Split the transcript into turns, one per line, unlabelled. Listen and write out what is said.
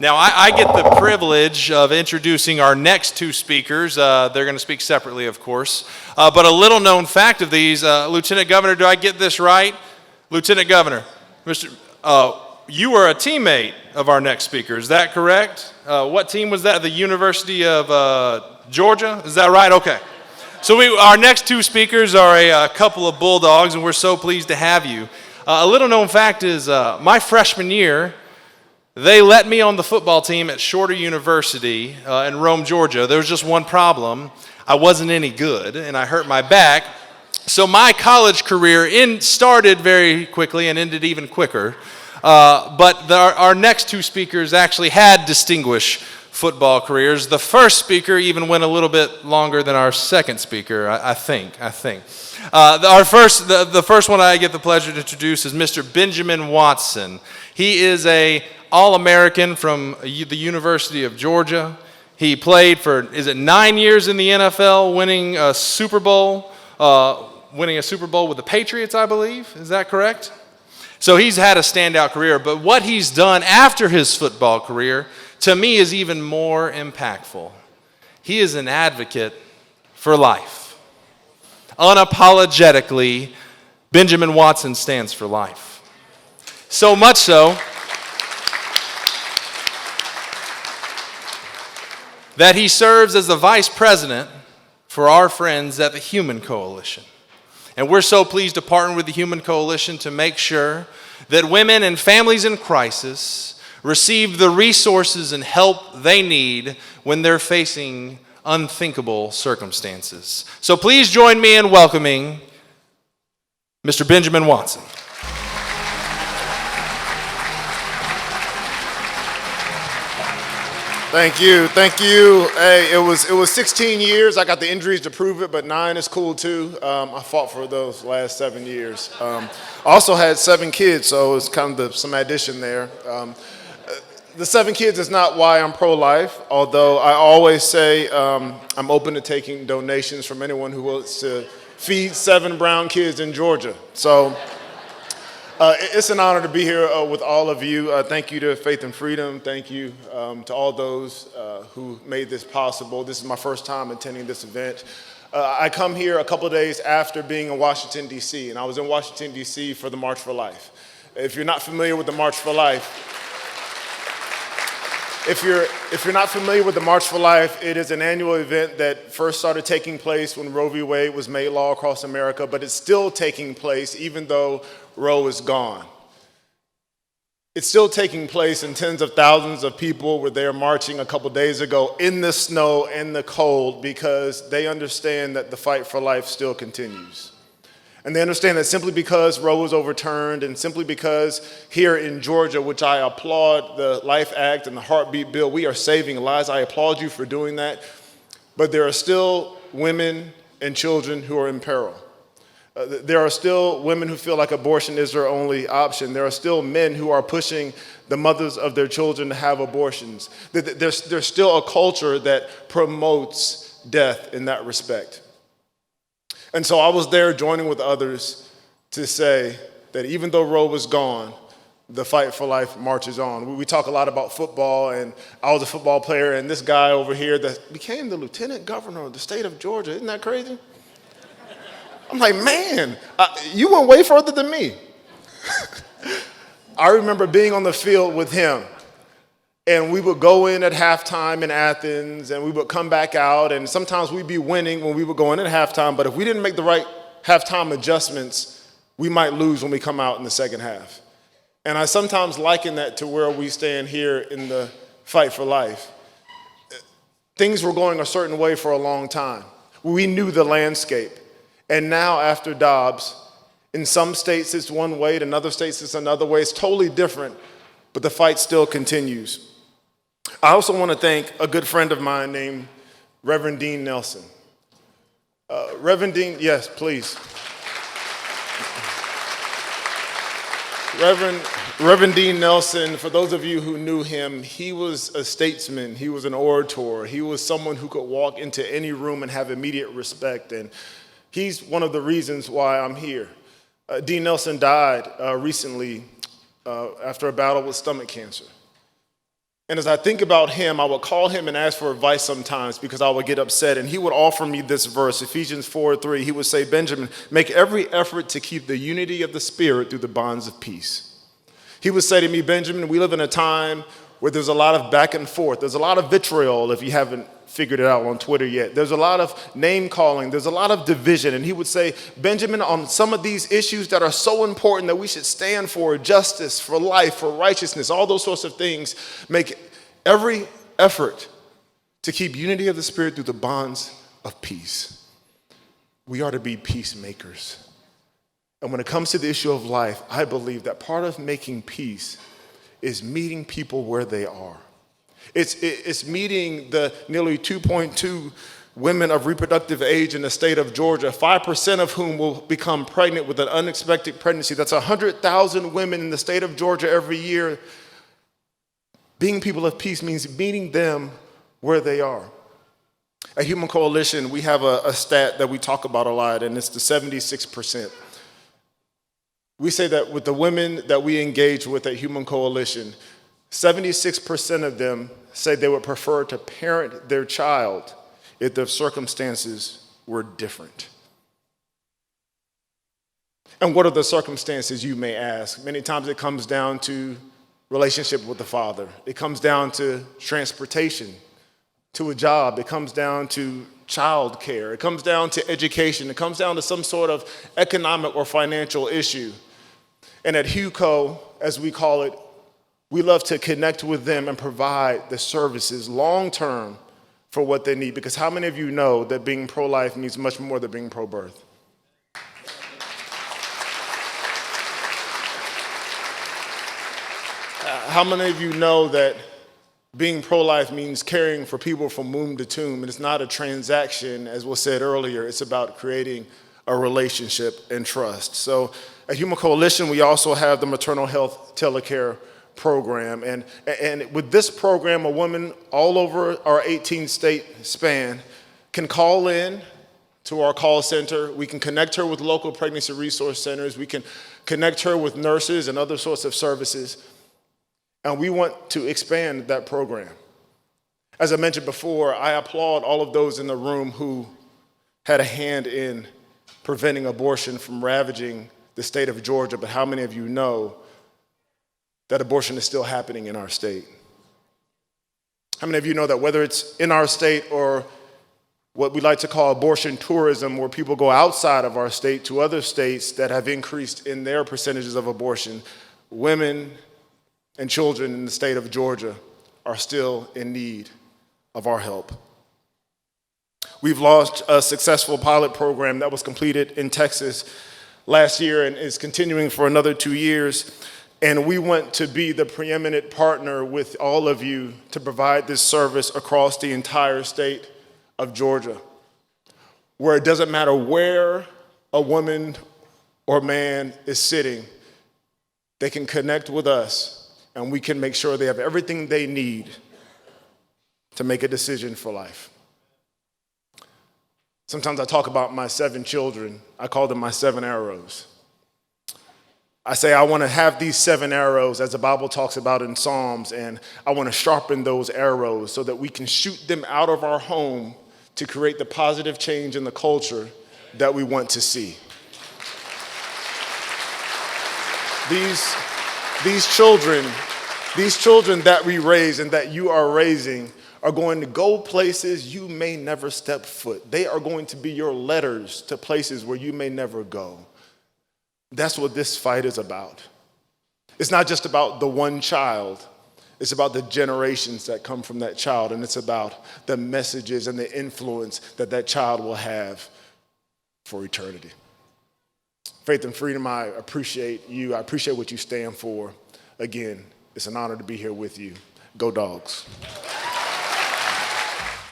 Now, I get the privilege of introducing our next two speakers. They're going to speak separately, of course. But a little known fact of these, Lieutenant Governor, do I get this right? Lieutenant Governor, you were a teammate of our next speaker. Is that correct? What team was that? The University of Georgia? Is that right? Okay. So our next two speakers are a couple of Bulldogs, and we're so pleased to have you. A little known fact is my freshman year, they let me on the football team at Shorter University in Rome, Georgia. There was just one problem. I wasn't any good, and I hurt my back. So my college career started very quickly and ended even quicker. But our next two speakers actually had distinguished football careers. The first speaker even went a little bit longer than our second speaker, I think. The first one I get the pleasure to introduce is Mr. Benjamin Watson. He is a All-American from the University of Georgia. He played for, 9 years in the NFL, winning a Super Bowl with the Patriots, I believe. Is that correct? So he's had a standout career, but what he's done after his football career, to me, is even more impactful. He is an advocate for life. Unapologetically, Benjamin Watson stands for life. So much so that he serves as the vice president for our friends at the Human Coalition. And we're so pleased to partner with the Human Coalition to make sure that women and families in crisis receive the resources and help they need when they're facing unthinkable circumstances. So please join me in welcoming Mr. Benjamin Watson.
Thank you. Hey, it was 16 years. I got the injuries to prove it, but 9 is cool too. I fought for those last 7 years. I also had 7 kids, so it's kind of some addition there. The 7 kids is not why I'm pro-life, although I always say I'm open to taking donations from anyone who wants to feed 7 brown kids in Georgia. So it's an honor to be here with all of you. Thank you to Faith and Freedom. Thank you to all those who made this possible. This is my first time attending this event. I come here a couple of days after being in Washington, D.C., and I was in Washington, D.C. for the March for Life. If you're not familiar with the March for Life, If you're not familiar with the March for Life, it is an annual event that first started taking place when Roe v. Wade was made law across America, but it's still taking place even though Roe is gone. It's still taking place, and tens of thousands of people were there marching a couple days ago in the snow and the cold because they understand that the fight for life still continues. And they understand that simply because Roe was overturned and simply because here in Georgia, which I applaud the Life Act and the Heartbeat Bill, we are saving lives. I applaud you for doing that. But there are still women and children who are in peril. There are still women who feel like abortion is their only option. There are still men who are pushing the mothers of their children to have abortions. There's still a culture that promotes death in that respect. And so I was there joining with others to say that even though Roe was gone, the fight for life marches on. We talk a lot about football, and I was a football player, and this guy over here that became the lieutenant governor of the state of Georgia, isn't that crazy? I'm like, man, you went way further than me. I remember being on the field with him, and we would go in at halftime in Athens, and we would come back out, and sometimes we'd be winning when we would go in at halftime, but if we didn't make the right halftime adjustments, we might lose when we come out in the second half. And I sometimes liken that to where we stand here in the fight for life. Things were going a certain way for a long time. We knew the landscape. And now after Dobbs, in some states it's one way, in other states it's another way. It's totally different, but the fight still continues. I also want to thank a good friend of mine named Reverend Dean Nelson. Reverend Dean, yes, please. Reverend Dean Nelson, for those of you who knew him, he was a statesman, he was an orator, he was someone who could walk into any room and have immediate respect, and he's one of the reasons why I'm here. Dean Nelson died recently after a battle with stomach cancer. And as I think about him, I would call him and ask for advice sometimes because I would get upset. And he would offer me this verse, Ephesians 4:3. He would say, Benjamin, make every effort to keep the unity of the Spirit through the bonds of peace. He would say to me, Benjamin, we live in a time where there's a lot of back and forth. There's a lot of vitriol, if you haven't figured it out on Twitter yet. There's a lot of name calling. There's a lot of division. And he would say, Benjamin, on some of these issues that are so important that we should stand for justice, for life, for righteousness, all those sorts of things, make every effort to keep unity of the Spirit through the bonds of peace. We are to be peacemakers. And when it comes to the issue of life, I believe that part of making peace is meeting people where they are. It's meeting the nearly 2.2 women of reproductive age in the state of Georgia, 5% of whom will become pregnant with an unexpected pregnancy. That's 100,000 women in the state of Georgia every year. Being people of peace means meeting them where they are. At Human Coalition, we have a stat that we talk about a lot, and it's the 76%. We say that with the women that we engage with at Human Coalition, 76% of them say they would prefer to parent their child if the circumstances were different. And what are the circumstances, you may ask? Many times it comes down to relationship with the father. It comes down to transportation, to a job. It comes down to child care. It comes down to education. It comes down to some sort of economic or financial issue. And at HUCO, as we call it, we love to connect with them and provide the services long-term for what they need. Because how many of you know that being pro-life means much more than being pro-birth? How many of you know that being pro-life means caring for people from womb to tomb? And it's not a transaction, as was said earlier. It's about creating a relationship and trust. So at Human Coalition, we also have the maternal health telecare program. And with this program, a woman all over our 18-state span can call in to our call center. We can connect her with local pregnancy resource centers. We can connect her with nurses and other sorts of services. And we want to expand that program. As I mentioned before, I applaud all of those in the room who had a hand in preventing abortion from ravaging the state of Georgia, but how many of you know that abortion is still happening in our state? How many of you know that whether it's in our state or what we like to call abortion tourism, where people go outside of our state to other states that have increased in their percentages of abortion, women and children in the state of Georgia are still in need of our help? We've launched a successful pilot program that was completed in Texas last year and is continuing for another 2 years. And we want to be the preeminent partner with all of you to provide this service across the entire state of Georgia, where it doesn't matter where a woman or man is sitting, they can connect with us and we can make sure they have everything they need to make a decision for life. Sometimes I talk about my 7 children. I call them my 7 arrows. I say I want to have these 7 arrows, as the Bible talks about in Psalms, and I want to sharpen those arrows so that we can shoot them out of our home to create the positive change in the culture that we want to see. These children that we raise and that you are raising are going to go places you may never step foot. They are going to be your letters to places where you may never go. That's what this fight is about. It's not just about the one child. It's about the generations that come from that child, and it's about the messages and the influence that that child will have for eternity. Faith and Freedom, I appreciate you. I appreciate what you stand for. Again, it's an honor to be here with you. Go Dogs.